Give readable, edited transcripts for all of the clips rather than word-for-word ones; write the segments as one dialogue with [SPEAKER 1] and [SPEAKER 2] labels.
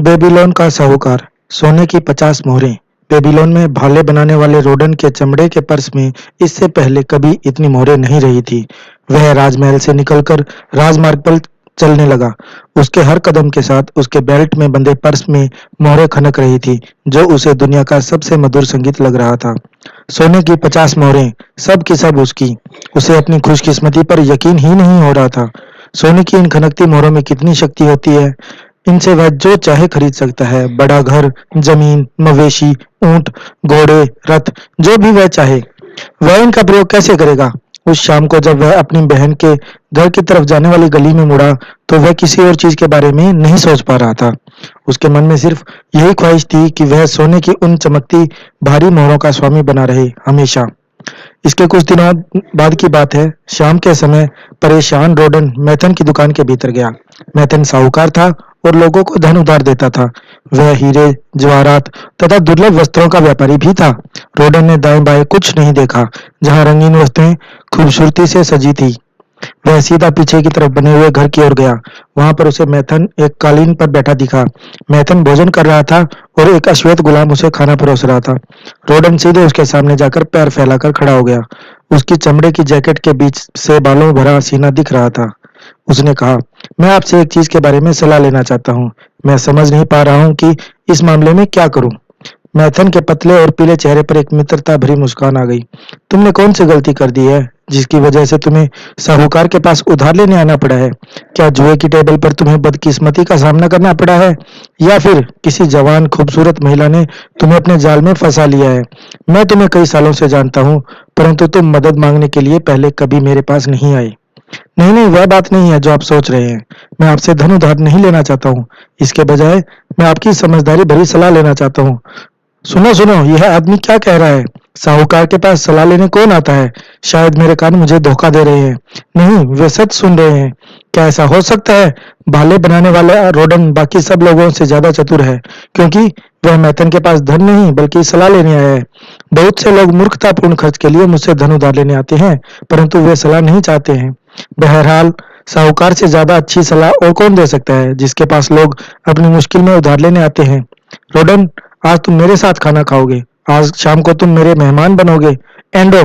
[SPEAKER 1] Babylon का साहूकार। सोने की 50 मोहरें। बेबीलोन में भाले बनाने वाले रोडन के चमड़े के पर्स में इससे पहले कभी इतनी मोहरें नहीं रही थी। वह राजमहल से निकलकर राजमार्ग पर चलने लगा। उसके हर कदम के साथ उसके बेल्ट में बंधे पर्स में मोहरें खनक रही थी, जो उसे दुनिया का सबसे मधुर संगीत लग रहा था। सोने की 50 मोहरें, सब की सब उसकी। उसे अपनी खुशकिस्मती पर यकीन ही नहीं हो रहा था। सोने की इन खनकती मोहरों में कितनी शक्ति होती है। इनसे वह जो चाहे खरीद सकता है, बड़ा घर, जमीन, मवेशी, ऊंट, घोड़े, रथ, जो भी वह चाहे। वह इनका प्रयोग कैसे करेगा? उस शाम को जब वह अपनी बहन के घर की तरफ जाने वाली गली में मुड़ा, तो वह किसी और चीज के बारे में नहीं सोच पा रहा था। उसके मन में सिर्फ यही ख्वाहिश थी कि वह सोने की उन चमकती भारी मोहरों का स्वामी बना रहे, हमेशा। इसके कुछ दिनों बाद की बात है। शाम के समय परेशान रोडन मैथन की दुकान के भीतर गया। मैथन साहूकार था और लोगों को धन उधार देता था। वह हीरे, जवाहरात तथा दुर्लभ वस्त्रों का व्यापारी भी था। रोडन ने दाएं बाएं कुछ नहीं देखा जहां रंगीन वस्तुएं खूबसूरती से सजी थी। वह सीधा पीछे की तरफ बने हुए घर की ओर गया। वहां पर उसे मैथन एक कालीन पर बैठा दिखा। मैथन भोजन कर रहा था और एक अश्वेत गुलाम उसे खाना परोस रहा था। रोडन सीधे उसके सामने जाकर पैर फैलाकर खड़ा हो गया। उसकी चमड़े की जैकेट के बीच से बालों भरा सीना दिख रहा था। उसने कहा, मैं आपसे एक चीज के बारे में सलाह लेना चाहता हूँ। मैं समझ नहीं पा रहा हूँ कि इस मामले में क्या करूँ। मैथन के पतले और पीले चेहरे पर एक मित्रता भरी मुस्कान आ गई। तुमने कौन सी गलती कर दी है जिसकी वजह से तुम्हें साहूकार के पास उधार लेने आना पड़ा है? क्या जुए की टेबल पर तुम्हें बदकिस्मती का सामना करना पड़ा है, या फिर किसी जवान खूबसूरत महिला ने तुम्हें अपने जाल में फंसा लिया है? मैं तुम्हें कई सालों से जानता हूँ, परंतु तुम मदद मांगने के लिए पहले कभी मेरे पास नहीं आए। नहीं नहीं, वह बात नहीं है जो आप सोच रहे हैं। मैं आपसे धन उधार नहीं लेना चाहता हूँ। इसके बजाय मैं आपकी समझदारी भरी सलाह लेना चाहता हूँ। सुनो सुनो, यह आदमी क्या कह रहा है? साहूकार के पास सलाह लेने कौन आता है? शायद मेरे कान मुझे धोखा दे रहे हैं। नहीं, वे सच सुन रहे हैं। क्या ऐसा हो सकता है? भाले बनाने वाला रोडन बाकी सब लोगों से ज्यादा चतुर है, क्योंकि वह मैथन के पास धन नहीं बल्कि सलाह लेने आया है। बहुत से लोग मूर्खतापूर्ण खर्च के लिए मुझसे धन उधार लेने आते हैं, परंतु वे सलाह नहीं चाहते हैं। बहरहाल, साहूकार से ज्यादा अच्छी सलाह और कौन दे सकता है, जिसके पास लोग अपनी मुश्किल में उधार लेने आते हैं? रोडन, आज तुम मेरे साथ खाना खाओगे। आज शाम को तुम मेरे मेहमान बनोगे। एंडो,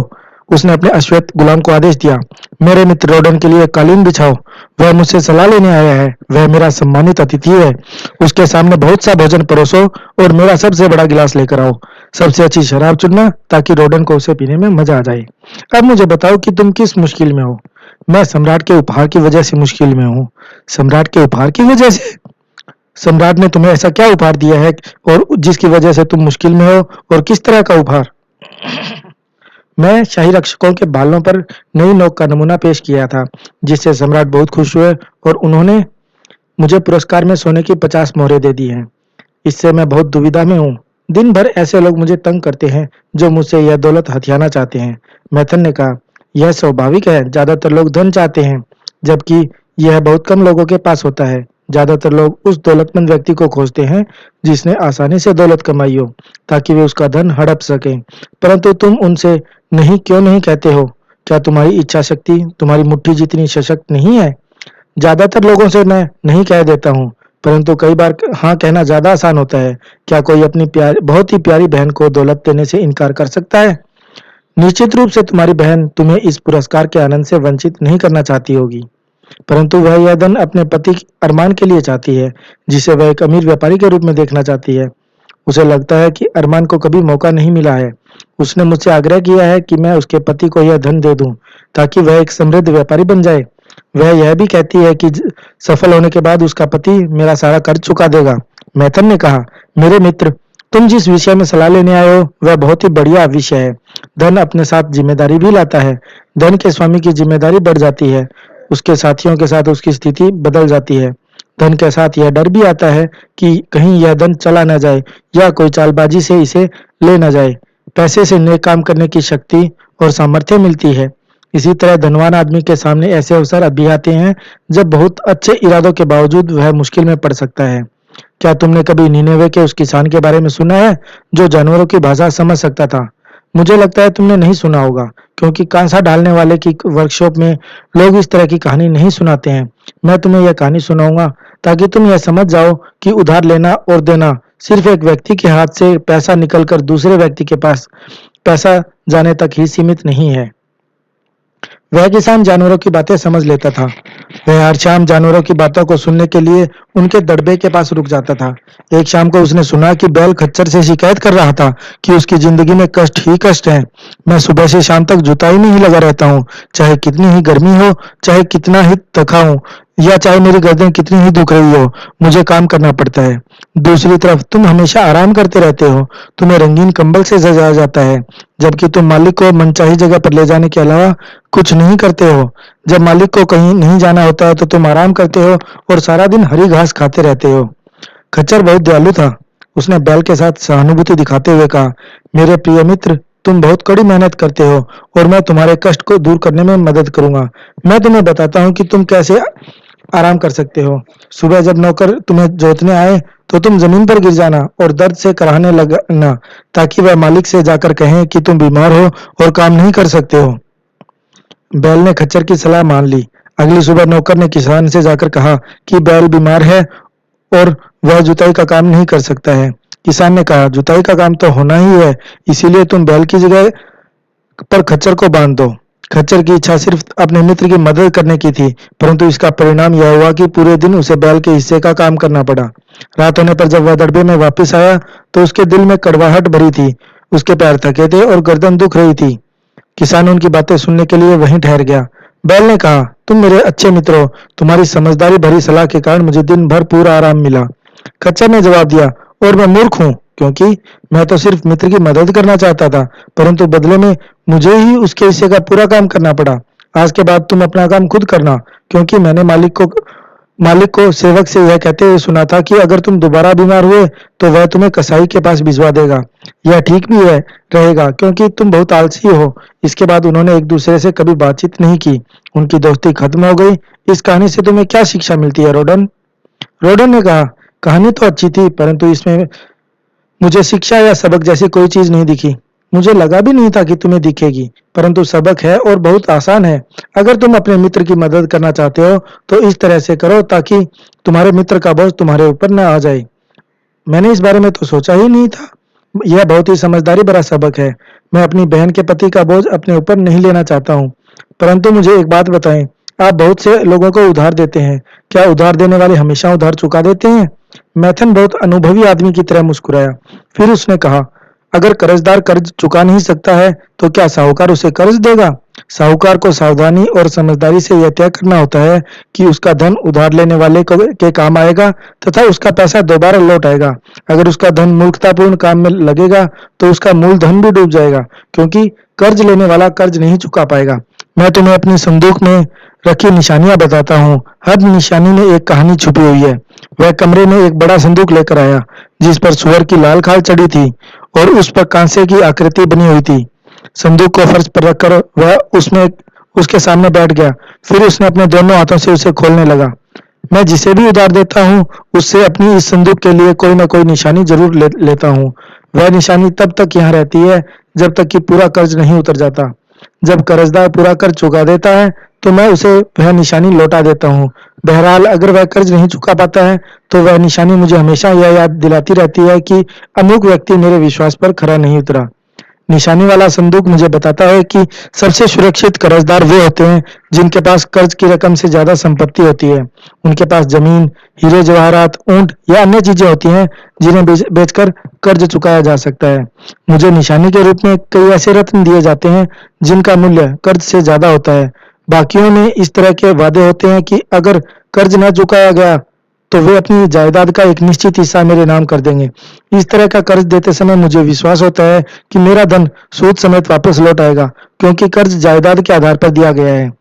[SPEAKER 1] उसने अपने अश्वेत गुलाम को आदेश दिया, मेरे मित्र रोडन के लिए कालीन बिछाओ। वह मुझसे सलाह लेने आया है। वह मेरा सम्मानित अतिथि है। उसके सामने बहुत सा भोजन परोसो और मेरा सबसे बड़ा गिलास लेकर आओ। सबसे अच्छी शराब चुनना, ताकि रोडन को उसे पीने में मजा आ जाए। अब मुझे बताओ कि तुम किस मुश्किल में हो। मैं सम्राट के उपहार की वजह से मुश्किल में हूँ। सम्राट के उपहार की वजह से? सम्राट ने तुम्हें ऐसा क्या उपहार दिया है और जिसकी वजह से तुम मुश्किल में हो, और किस तरह का उपहार? मैं शाही रक्षकों के बालों पर नई नोक का नमूना पेश किया था, जिससे सम्राट बहुत खुश हुए और उन्होंने मुझे पुरस्कार में सोने की 50 मोहरें दे दी हैं। इससे मैं बहुत दुविधा में हूँ। दिन भर ऐसे लोग मुझे तंग करते हैं जो मुझसे यह दौलत हथियाना चाहते हैं। मैथन ने कहा, यह स्वाभाविक है। ज्यादातर लोग धन चाहते हैं, जबकि यह बहुत कम लोगों के पास होता है। ज्यादातर लोग उस दौलतमंद व्यक्ति को खोजते हैं जिसने आसानी से दौलत कमाई हो, ताकि वे उसका धन हड़प सकें। परंतु तुम उनसे नहीं क्यों नहीं कहते हो? क्या तुम्हारी इच्छा शक्ति तुम्हारी मुट्ठी जितनी सशक्त नहीं है? ज्यादातर लोगों से मैं नहीं कह देता हूँ, परंतु कई बार हाँ कहना ज्यादा आसान होता है। क्या कोई अपनी बहुत ही प्यारी बहन को दौलत देने से इनकार कर सकता है? निश्चित रूप से तुम्हारी बहन तुम्हें इस पुरस्कार के आनंद से वंचित नहीं करना चाहती होगी, परंतु वह यह धन अपने पति अरमान के लिए चाहती है, जिसे वह एक अमीर व्यापारी के रूप में देखना चाहती है। उसे लगता है कि अरमान को कभी मौका नहीं मिला है। उसने मुझसे आग्रह किया है कि मैं उसके पति को यह धन दे दूं, ताकि वह एक समृद्ध व्यापारी बन जाए। वह यह भी कहती है कि सफल होने के बाद उसका पति मेरा सारा कर्ज चुका देगा। मैथन ने कहा, मेरे मित्र, तुम जिस विषय में सलाह लेने आए हो वह बहुत ही बढ़िया विषय है। धन अपने साथ जिम्मेदारी भी लाता है। धन के स्वामी की जिम्मेदारी बढ़ जाती है। उसके साथियों के साथ उसकी स्थिति बदल जाती है। धन के साथ यह डर भी आता है कि कहीं यह धन चला न जाए या कोई चालबाजी से इसे ले न जाए। पैसे से नेक काम करने की शक्ति और सामर्थ्य मिलती है। इसी तरह धनवान आदमी के सामने ऐसे अवसर भी आते हैं जब बहुत अच्छे इरादों के बावजूद वह मुश्किल में पड़ सकता है। क्या तुमने कभी निनेवे के उस किसान के बारे में सुना है जो जानवरों की भाषा समझ सकता था? मुझे लगता है तुमने नहीं सुना होगा, क्योंकि कांसा ढालने वाले की वर्कशॉप में लोग इस तरह की कहानी नहीं सुनाते हैं। मैं तुम्हें यह कहानी सुनाऊंगा ताकि तुम यह समझ जाओ कि उधार लेना और देना सिर्फ एक व्यक्ति के हाथ से पैसा निकलकर दूसरे व्यक्ति के पास पैसा जाने तक ही सीमित नहीं है। वह किसान जानवरों की बातें समझ लेता था। वह हर शाम जानवरों की बातों को सुनने के लिए उनके दड़बे के पास रुक जाता था। एक शाम को उसने सुना कि बैल खच्चर से शिकायत कर रहा था कि उसकी जिंदगी में कष्ट ही कष्ट है। मैं सुबह से शाम तक जुताई में ही लगा रहता हूँ, चाहे कितनी ही गर्मी हो, चाहे कितना ही थका हूँ, या चाहे मेरी गर्दन कितनी ही दुख रही हो, मुझे काम करना पड़ता है। दूसरी तरफ तुम हमेशा आराम करते रहते हो, तुम्हें रंगीन कंबल से सजाया जाता है, जबकि तुम मालिक को मनचाही जगह पर ले जाने के अलावा कुछ नहीं करते हो। जब मालिक को कहीं नहीं जाना होता है तो तुम आराम करते हो और सारा दिन हरी घास खाते रहते हो। खच्चर बहुत दयालु था। उसने बैल के साथ सहानुभूति दिखाते हुए कहा, मेरे प्रिय मित्र, तुम बहुत कड़ी मेहनत करते हो और मैं तुम्हारे कष्ट को दूर करने में मदद करूंगा। मैं तुम्हें बताता हूँ कि तुम कैसे आराम कर सकते हो। सुबह जब नौकर तुम्हें जोतने आए तो तुम जमीन पर गिर जाना और दर्द से कराहने लगना, ताकि वह मालिक से जाकर कहें कि तुम बीमार हो और काम नहीं कर सकते हो। बैल ने खच्चर की सलाह मान ली। अगली सुबह नौकर ने किसान से जाकर कहा कि बैल बीमार है और वह जुताई का काम नहीं कर सकता है। किसान ने कहा, जुताई का काम तो होना ही है, इसीलिए तुम बैल की जगह पर खच्चर को बांध दो। खच्चर की इच्छा सिर्फ अपने मित्र की मदद करने की थी, परंतु इसका परिणाम यह हुआ कि पूरे दिन उसे बैल के हिस्से का काम करना पड़ा। रात होने पर जब वह दड़बे में वापस आया तो उसके दिल में कड़वाहट भरी थी। उसके पैर थके थे और गर्दन दुख रही थी। किसान उनकी बातें सुनने के लिए वहीं ठहर गया। बैल ने कहा, तुम मेरे अच्छे मित्र हो, तुम्हारी समझदारी भरी सलाह के कारण मुझे दिन भर पूरा आराम मिला। खच्चर ने जवाब दिया, और मैं मूर्ख हूँ, क्योंकि मैं तो सिर्फ मित्र की मदद करना चाहता था, परंतु बदले में मुझे ही उसके हिस्से का पूरा काम करना पड़ा। आज के बाद तुम अपना काम खुद करना, क्योंकि मैंने मालिक को सेवक से यह कहते हुए सुना था कि अगर तुम दोबारा बीमार हुए तो वह तुम्हें कसाई के पास भिजवा देगा। यह ठीक भी है रहेगा, क्योंकि तुम बहुत आलसी हो। इसके बाद उन्होंने एक दूसरे से कभी बातचीत नहीं की। उनकी दोस्ती खत्म हो गई। इस कहानी से तुम्हें क्या शिक्षा मिलती है, रोडन? रोडन ने कहा, कहानी तो अच्छी थी, परंतु इसमें मुझे शिक्षा या सबक जैसी कोई चीज नहीं दिखी। मुझे लगा भी नहीं था कि तुम्हें दिखेगी, परंतु सबक है और बहुत आसान है। अगर तुम अपने मित्र की मदद करना चाहते हो तो इस तरह से करो ताकि तुम्हारे मित्र का बोझ तुम्हारे ऊपर न आ जाए। मैंने इस बारे में तो सोचा ही नहीं था। यह बहुत ही समझदारी भरा सबक है। मैं अपनी बहन के पति का बोझ अपने ऊपर नहीं लेना चाहता हूँ। परंतु मुझे एक बात बताएं, आप बहुत से लोगों को उधार देते हैं, क्या उधार देने वाले हमेशा उधार चुका देते हैं? मैथन बहुत अनुभवी आदमी की तरह मुस्कुराया। फिर उसने कहा, अगर कर्जदार कर्ज चुका नहीं सकता है तो क्या साहूकार उसे कर्ज देगा? साहूकार को सावधानी और समझदारी से यह तय करना होता है कि उसका धन उधार लेने वाले के काम आएगा तथा उसका पैसा दोबारा लौट आएगा। अगर उसका धन मूर्खतापूर्ण काम में लगेगा तो उसका मूल धन भी डूब जाएगा, क्योंकि कर्ज लेने वाला कर्ज नहीं चुका पाएगा। मैं तुम्हें अपनी संदूक में रखी निशानियां बताता हूँ। हर निशानी में एक कहानी छुपी हुई है। वह कमरे में एक बड़ा संदूक लेकर आया, जिस पर सुअर की लाल खाल चढ़ी थी और उस पर कांसे की आकृति बनी हुई थी। संदूक को फर्श पर रखकर वह उसमें उसके सामने बैठ गया। फिर उसने अपने दोनों हाथों से उसे खोलने लगा। मैं जिसे भी उधार देता हूँ उससे अपनी इस संदूक के लिए कोई न कोई निशानी जरूर लेता हूँ। वह निशानी तब तक यहाँ रहती है जब तक कि पूरा कर्ज नहीं उतर जाता। जब कर्जदार पूरा कर्ज चुका देता है तो मैं उसे वह निशानी लौटा देता हूँ। बहरहाल अगर वह कर्ज नहीं चुका पाता है तो वह निशानी मुझे हमेशा यह याद दिलाती रहती है कि अमुक व्यक्ति मेरे विश्वास पर खरा नहीं उतरा। निशानी वाला संदूक मुझे बताता है कि सबसे सुरक्षित कर्जदार वे होते हैं जिनके पास कर्ज की रकम से ज्यादा संपत्ति होती है। उनके पास जमीन, हीरे जवाहरात, ऊंट या अन्य चीजें होती हैं जिन्हें बेचकर कर्ज चुकाया जा सकता है। मुझे निशानी के रूप में कई ऐसे रत्न दिए जाते हैं जिनका मूल्य कर्ज से ज्यादा होता है। बाकियों में इस तरह के वादे होते हैं कि अगर कर्ज न चुकाया गया तो वे अपनी जायदाद का एक निश्चित हिस्सा मेरे नाम कर देंगे। इस तरह का कर्ज देते समय मुझे विश्वास होता है कि मेरा धन सूद समेत वापस लौट आएगा, क्योंकि कर्ज जायदाद के आधार पर दिया गया है।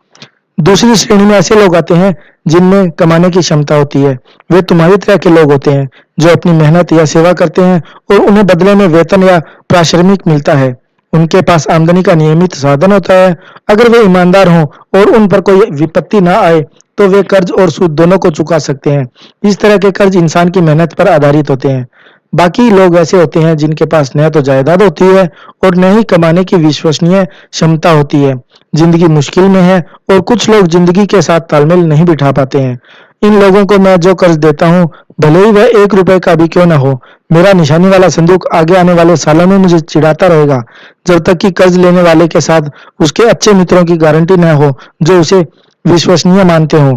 [SPEAKER 1] दूसरी श्रेणी में ऐसे लोग आते हैं जिनमें कमाने की क्षमता होती है। वे तुम्हारी तरह के लोग होते हैं जो अपनी मेहनत या सेवा करते हैं और उन्हें बदले में वेतन या पारिश्रमिक मिलता है। उनके पास आमदनी का नियमित साधन होता है। अगर वे ईमानदार हों और उन पर कोई विपत्ति ना आए तो वे कर्ज और सूद दोनों को चुका सकते हैं। इस तरह के कर्ज इंसान की मेहनत पर आधारित होते हैं। बाकी लोग ऐसे होते हैं जिनके पास न तो जायदाद होती है और न ही कमाने की विश्वसनीय क्षमता होती है। जिंदगी मुश्किल में है और कुछ लोग जिंदगी के साथ तालमेल नहीं बिठा पाते हैं। इन लोगों को मैं जो कर्ज देता हूँ, भले ही वह 1 रुपए का भी क्यों न हो, मेरा निशानी वाला संदूक आगे आने वाले सालों में मुझे चिढ़ाता रहेगा, जब तक कि कर्ज लेने वाले के साथ उसके अच्छे मित्रों की गारंटी न हो, जो उसे विश्वसनीय मानते हों।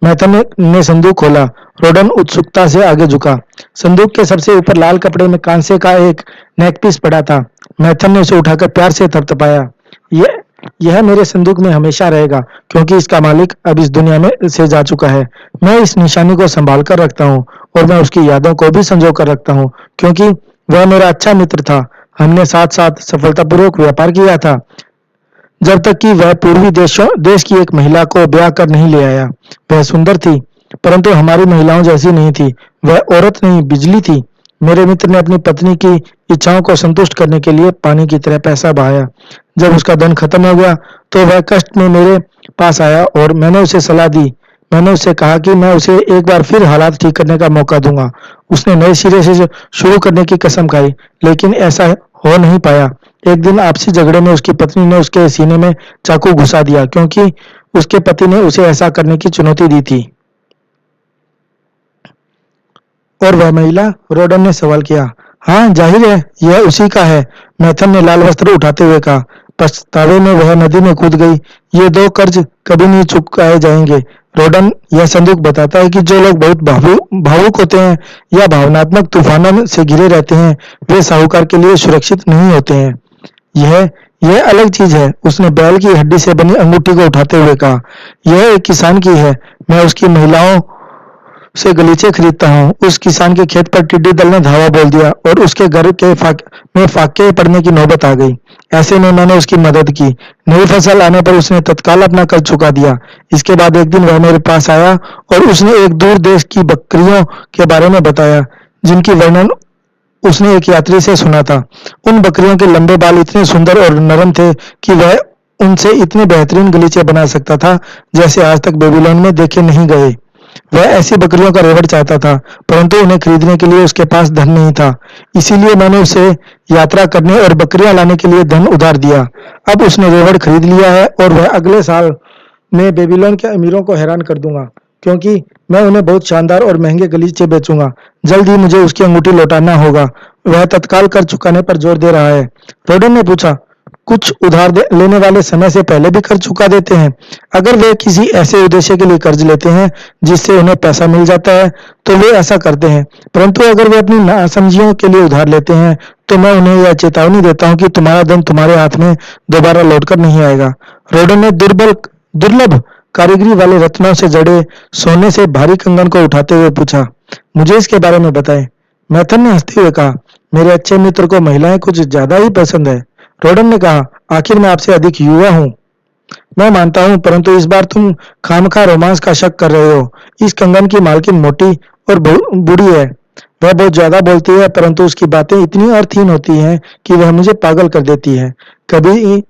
[SPEAKER 1] मैथन ने संदूक खोला। रोडन उत्सुकता से आगे झुका। संदूक के सबसे ऊपर लाल कपड़े में कांसे का एक नेकपीस पड़ा था। मैथन ने उसे उठाकर प्यार से थपथपाया। यह मेरे संदूक में हमेशा रहेगा, क्योंकि इसका मालिक अब इस दुनिया में से जा चुका है। मैं इस निशानी को संभाल कर रखता हूँ और मैं उसकी यादों को भी संजो कर रखता हूँ, क्योंकि वह मेरा अच्छा मित्र था। हमने साथ साथ सफलतापूर्वक व्यापार किया था, जब तक कि वह पूर्वी देश की एक महिला को ब्याह कर नहीं ले आया। वह सुंदर थी, परंतु हमारी महिलाओं जैसी नहीं थी। वह औरत नहीं, बिजली थी। मेरे मित्र ने अपनी पत्नी की इच्छाओं को संतुष्ट करने के लिए पानी की तरह पैसा बहाया। जब उसका धन खत्म हो गया तो वह कष्ट में मेरे पास आया और मैंने उसे सलाह दी। मैंने उससे कहा कि मैं उसे एक बार फिर हालात ठीक करने का मौका दूंगा। उसने नए सिरे से शुरू करने की कसम खाई, लेकिन ऐसा हो नहीं पाया। एक दिन आपसी झगड़े में उसकी पत्नी ने उसके सीने में चाकू घुसा दिया, क्योंकि उसके पति ने उसे ऐसा करने की चुनौती दी थी। और वह महिला? रोडन ने सवाल किया। हाँ, जाहिर है यह उसी का है, मैथन ने लाल वस्त्र उठाते हुए कहा। पछतावे में वह नदी में कूद गई। ये 2 कर्ज कभी नहीं चुकाए जाएंगे। रोडन, यह संदूक बताता है कि जो लोग बहुत भावुक होते हैं या भावनात्मक तूफानों से घिरे रहते हैं, वे साहूकार के लिए सुरक्षित नहीं होते हैं। यह अलग चीज है। उसने बैल की हड्डी से बनी अंगूठी को उठाते हुए कहा। यह एक किसान की है। मैं उसकी महिलाओं से गलीचे खरीदता हूँ। उस किसान के खेत पर टिड्डी दल ने धावा बोल दिया और उसके घर के में फाके पड़ने की नौबत आ गई। ऐसे में मैंने उसकी मदद की। नई फसल आने पर उसने तत्काल अपना कर्ज चुका दिया। इसके बाद एक दिन वह मेरे पास आया और उसने एक दूर देश की बकरियों के बारे में बताया, जिनकी वर्णन उसने एक यात्री से सुना था। उन बकरियों के लंबे बाल इतने सुंदर और नरम थे कि वह उनसे इतने बेहतरीन गलीचे बना सकता था जैसे आज तक बेबीलोन में देखे नहीं गए। वह ऐसी बकरियों का रेवड़ चाहता था, परंतु उन्हें खरीदने के लिए उसके पास धन नहीं था। इसीलिए मैंने उसे यात्रा करने और बकरियां लाने के लिए धन उधार दिया। अब उसने रेवड़ खरीद लिया है और वह अगले साल मैं बेबीलोन के अमीरों को हैरान कर दूंगा, क्योंकि मैं उन्हें बहुत शानदार और महंगे गलीचे बेचूंगा। जल्द ही मुझे उसकी अंगूठी लौटाना होगा। वह तत्काल कर चुकाने पर जोर दे रहा है। रोडन ने पूछा, कुछ उधार लेने वाले समय से पहले भी कर्ज चुका देते हैं? अगर वे किसी ऐसे उद्देश्य के लिए कर्ज लेते हैं जिससे उन्हें पैसा मिल जाता है, तो वे ऐसा करते हैं। परंतु अगर वे अपनी नासमझियों के लिए उधार लेते हैं, तो मैं उन्हें यह चेतावनी देता हूं कि तुम्हारा धन तुम्हारे हाथ में दोबारा लौटकर नहीं आएगा। रोडन ने दुर्लभ कारीगरी वाले रत्नों से जड़े सोने से भारी कंगन को उठाते हुए पूछा। मुझे इसके बारे में बताएं। मैथन ने हंसते हुए कहा, मेरे अच्छे मित्र को महिलाएं कुछ ज्यादा ही पसंद है। रोडन ने कहा, आखिर मैं आपसे अधिक युवा हूँ। मैं मानता हूँ, परंतु इस बार तुम खामखा रोमांस का शक कर रहे हो। इस कंगन की मालकिन मोटी और बूढ़ी है। वह बहुत ज्यादा बोलती है, परंतु उसकी बातें इतनी अर्थहीन होती हैं कि वह मुझे पागल कर देती है। कभी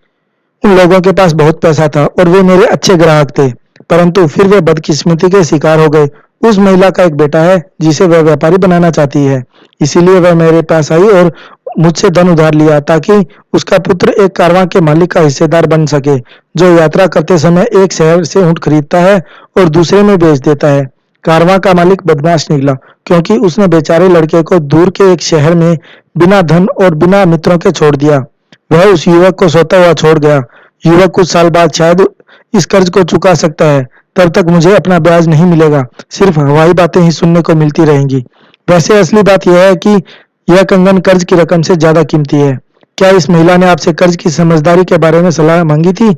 [SPEAKER 1] उन लोगों के पास बहुत पैसा था और वे मेरे अच्छे ग्राहक थे, परंतु फिर वे बदकिस्मती के शिकार हो गए। उस महिला का एक बेटा है जिसे वह व्यापारी बनाना चाहती है। इसीलिए वह मेरे पास आई और मुझसे धन उधार लिया, ताकि उसका पुत्र एक कारवां के मालिक का हिस्सेदार बन सके, जो यात्रा करते समय एक शहर से ऊंट खरीदता है और दूसरे में बेच देता है। कारवां का मालिक बदमाश निकला, क्योंकि उसने बेचारे लड़के को दूर के एक शहर में बिना धन और बिना मित्रों के छोड़ दिया। वह उस युवक को सोता हुआ छोड़ गया। युवक कुछ साल बाद शायद इस कर्ज को चुका सकता है। तब तक मुझे अपना ब्याज नहीं मिलेगा, सिर्फ हवाई बातें ही सुनने को मिलती रहेंगी। वैसे असली बात यह है कि यह कंगन कर्ज की रकम से ज्यादा कीमती है। क्या इस महिला ने आपसे कर्ज की समझदारी के बारे में सलाह मांगी थी?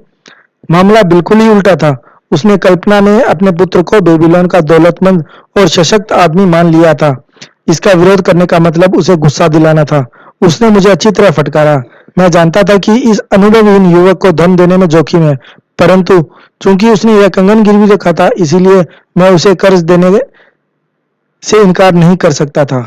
[SPEAKER 1] मामला बिल्कुल ही उल्टा था। उसने कल्पना में अपने पुत्र को बेबीलोन का दौलतमंद और सशक्त आदमी मान लिया था। इसका विरोध करने का मतलब उसे गुस्सा दिलाना था। उसने मुझे अच्छी तरह फटकारा। मैं जानता था कि इस अनुभवहीन युवक को धन देने में जोखिम है, परंतु चूंकि उसने यह कंगन गिरवी रखा था, इसीलिए मैं उसे कर्ज देने से इनकार नहीं कर सकता था।